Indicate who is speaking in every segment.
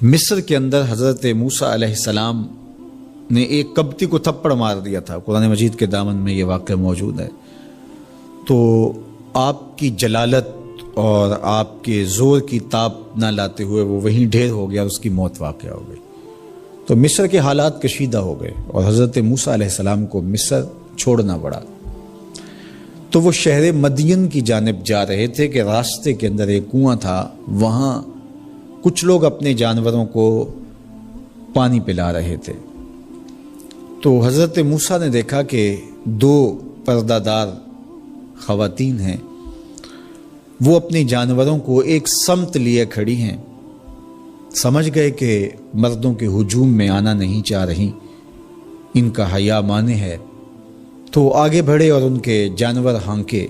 Speaker 1: مصر کے اندر حضرت موسیٰ علیہ السلام نے ایک کبتی کو تھپڑ مار دیا تھا۔ قرآن مجید کے دامن میں یہ واقعہ موجود ہے۔ تو آپ کی جلالت اور آپ کے زور کی تاب نہ لاتے ہوئے وہ وہیں ڈھیر ہو گیا اور اس کی موت واقع ہو گئی۔ تو مصر کے حالات کشیدہ ہو گئے اور حضرت موسیٰ علیہ السلام کو مصر چھوڑنا پڑا۔ تو وہ شہر مدین کی جانب جا رہے تھے کہ راستے کے اندر ایک کنواں تھا، وہاں کچھ لوگ اپنے جانوروں کو پانی پلا رہے تھے۔ تو حضرت موسیٰ نے دیکھا کہ دو پردہ دار خواتین ہیں، وہ اپنے جانوروں کو ایک سمت لیے کھڑی ہیں۔ سمجھ گئے کہ مردوں کے ہجوم میں آنا نہیں چاہ رہی، ان کا حیا مانے ہے۔ تو آگے بڑھے اور ان کے جانور ہانکے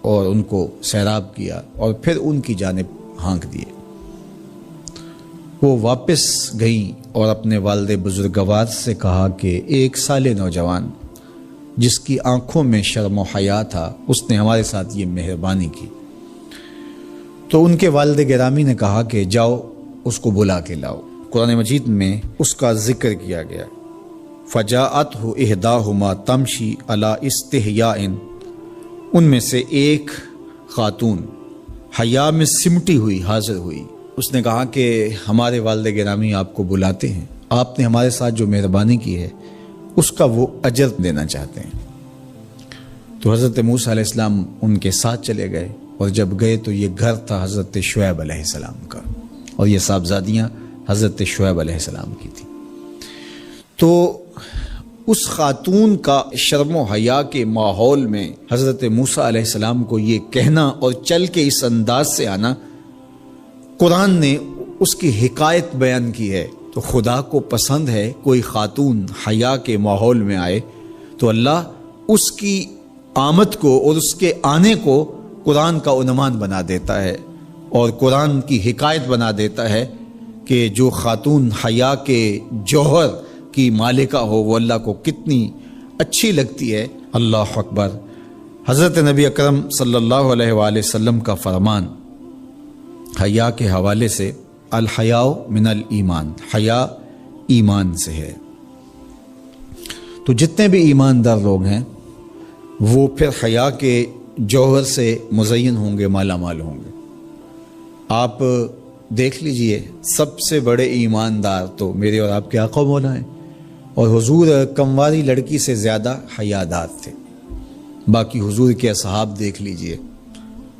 Speaker 1: اور ان کو سیراب کیا اور پھر ان کی جانب ہانک دیے۔ وہ واپس گئیں اور اپنے والد بزرگوار سے کہا کہ ایک سالے نوجوان جس کی آنکھوں میں شرم و حیا تھا، اس نے ہمارے ساتھ یہ مہربانی کی۔ تو ان کے والد گرامی نے کہا کہ جاؤ اس کو بلا کے لاؤ۔ قرآن مجید میں اس کا ذکر کیا گیا۔ فجاءتہ احداہما تمشی علی استحیاء، ان میں سے ایک خاتون حیا میں سمٹی ہوئی حاضر ہوئی۔ اس نے کہا کہ ہمارے والد گرامی آپ کو بلاتے ہیں، آپ نے ہمارے ساتھ جو مہربانی کی ہے اس کا وہ اجر دینا چاہتے ہیں۔ تو حضرت موسیٰ علیہ السلام ان کے ساتھ چلے گئے، اور جب گئے تو یہ گھر تھا حضرت شعیب علیہ السلام کا، اور یہ صاحبزادیاں حضرت شعیب علیہ السلام کی تھیں۔ تو اس خاتون کا شرم و حیا کے ماحول میں حضرت موسیٰ علیہ السلام کو یہ کہنا اور چل کے اس انداز سے آنا، قرآن نے اس کی حکایت بیان کی ہے۔ تو خدا کو پسند ہے کوئی خاتون حیا کے ماحول میں آئے تو اللہ اس کی آمد کو اور اس کے آنے کو قرآن کا عنوان بنا دیتا ہے، اور قرآن کی حکایت بنا دیتا ہے کہ جو خاتون حیا کے جوہر کی مالکہ ہو وہ اللہ کو کتنی اچھی لگتی ہے۔ اللہ اکبر۔ حضرت نبی اکرم صلی اللہ علیہ وآلہ وسلم کا فرمان حیا کے حوالے سے، الحیاء من الایمان، حیا ایمان سے ہے۔ تو جتنے بھی ایماندار لوگ ہیں وہ پھر حیا کے جوہر سے مزین ہوں گے، مالا مال ہوں گے۔ آپ دیکھ لیجئے، سب سے بڑے ایماندار تو میرے اور آپ کے آقا مولا ہیں، اور حضور کمواری لڑکی سے زیادہ حیادار تھے۔ باقی حضور کے اصحاب دیکھ لیجئے،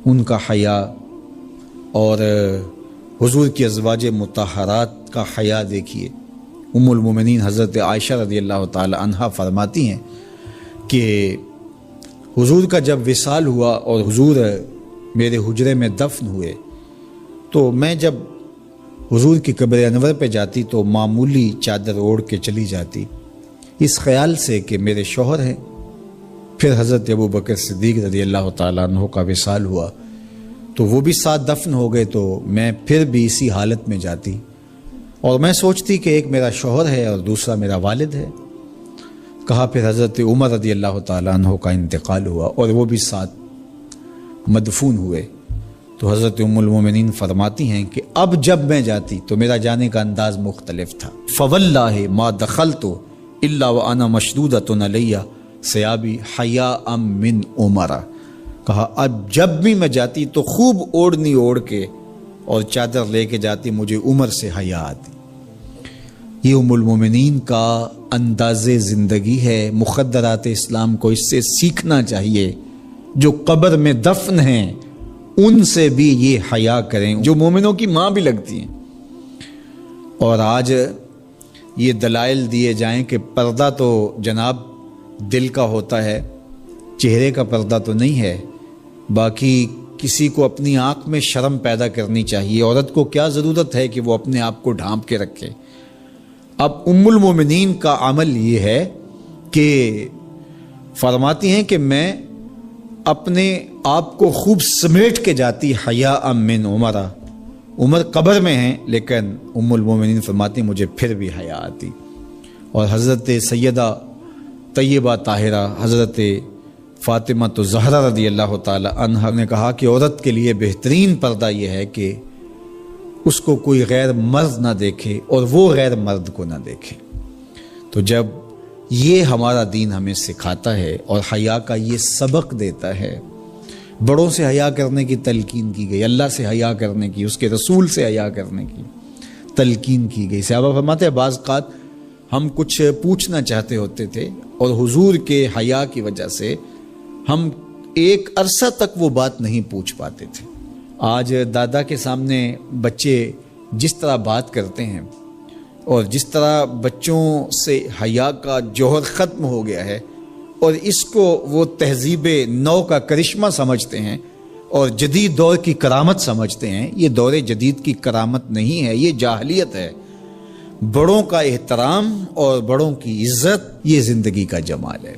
Speaker 1: ان کا حیا، اور حضور کی ازواج مطہرات کا حیا دیکھیے۔ ام المومنین حضرت عائشہ رضی اللہ تعالی عنہا فرماتی ہیں کہ حضور کا جب وصال ہوا اور حضور میرے حجرے میں دفن ہوئے، تو میں جب حضور کی قبر انور پہ جاتی تو معمولی چادر اوڑھ کے چلی جاتی، اس خیال سے کہ میرے شوہر ہیں۔ پھر حضرت ابوبکر صدیق رضی اللہ تعالیٰ عنہ کا وصال ہوا تو وہ بھی ساتھ دفن ہو گئے، تو میں پھر بھی اسی حالت میں جاتی اور میں سوچتی کہ ایک میرا شوہر ہے اور دوسرا میرا والد ہے۔ کہا پھر حضرت عمر رضی اللہ تعالیٰ عنہ کا انتقال ہوا اور وہ بھی ساتھ مدفون ہوئے۔ تو حضرت ام المومنین فرماتی ہیں کہ اب جب میں جاتی تو میرا جانے کا انداز مختلف تھا۔ فواللہ ما دخلت الا وانا مشدودۃ علی ثیابی حیاء من عمر۔ کہا اب جب بھی میں جاتی تو خوب اوڑھنی اوڑھ کے اور چادر لے کے جاتی، مجھے عمر سے حیا آتی۔ یہ ام المومنین کا انداز زندگی ہے۔ مخدرات اسلام کو اس سے سیکھنا چاہیے۔ جو قبر میں دفن ہیں ان سے بھی یہ حیا کریں، جو مومنوں کی ماں بھی لگتی ہیں۔ اور آج یہ دلائل دیے جائیں کہ پردہ تو جناب دل کا ہوتا ہے، چہرے کا پردہ تو نہیں ہے۔ باقی کسی کو اپنی آنکھ میں شرم پیدا کرنی چاہیے۔ عورت کو کیا ضرورت ہے کہ وہ اپنے آپ کو ڈھانپ کے رکھے۔ اب ام المومنین کا عمل یہ ہے کہ فرماتی ہیں کہ میں اپنے آپ کو خوب سمیٹ کے جاتی حیاء من عمر۔ عمر قبر میں ہیں لیکن ام المومنین فرماتی مجھے پھر بھی حیا آتی۔ اور حضرت سیدہ طیبہ طاہرہ حضرت فاطمہ الزہرا رضی اللہ تعالی عنہا نے کہا کہ عورت کے لیے بہترین پردہ یہ ہے کہ اس کو کوئی غیر مرد نہ دیکھے اور وہ غیر مرد کو نہ دیکھے۔ تو جب یہ ہمارا دین ہمیں سکھاتا ہے اور حیا کا یہ سبق دیتا ہے، بڑوں سے حیا کرنے کی تلقین کی گئی، اللہ سے حیا کرنے کی، اس کے رسول سے حیا کرنے کی تلقین کی گئی۔ صحابہ فرماتے ہیں بعض اوقات ہم کچھ پوچھنا چاہتے ہوتے تھے اور حضور کے حیا کی وجہ سے ہم ایک عرصہ تک وہ بات نہیں پوچھ پاتے تھے۔ آج دادا کے سامنے بچے جس طرح بات کرتے ہیں اور جس طرح بچوں سے حیا کا جوہر ختم ہو گیا ہے اور اس کو وہ تہذیب نو کا کرشمہ سمجھتے ہیں اور جدید دور کی کرامت سمجھتے ہیں، یہ دور جدید کی کرامت نہیں ہے، یہ جاہلیت ہے۔ بڑوں کا احترام اور بڑوں کی عزت یہ زندگی کا جمال ہے۔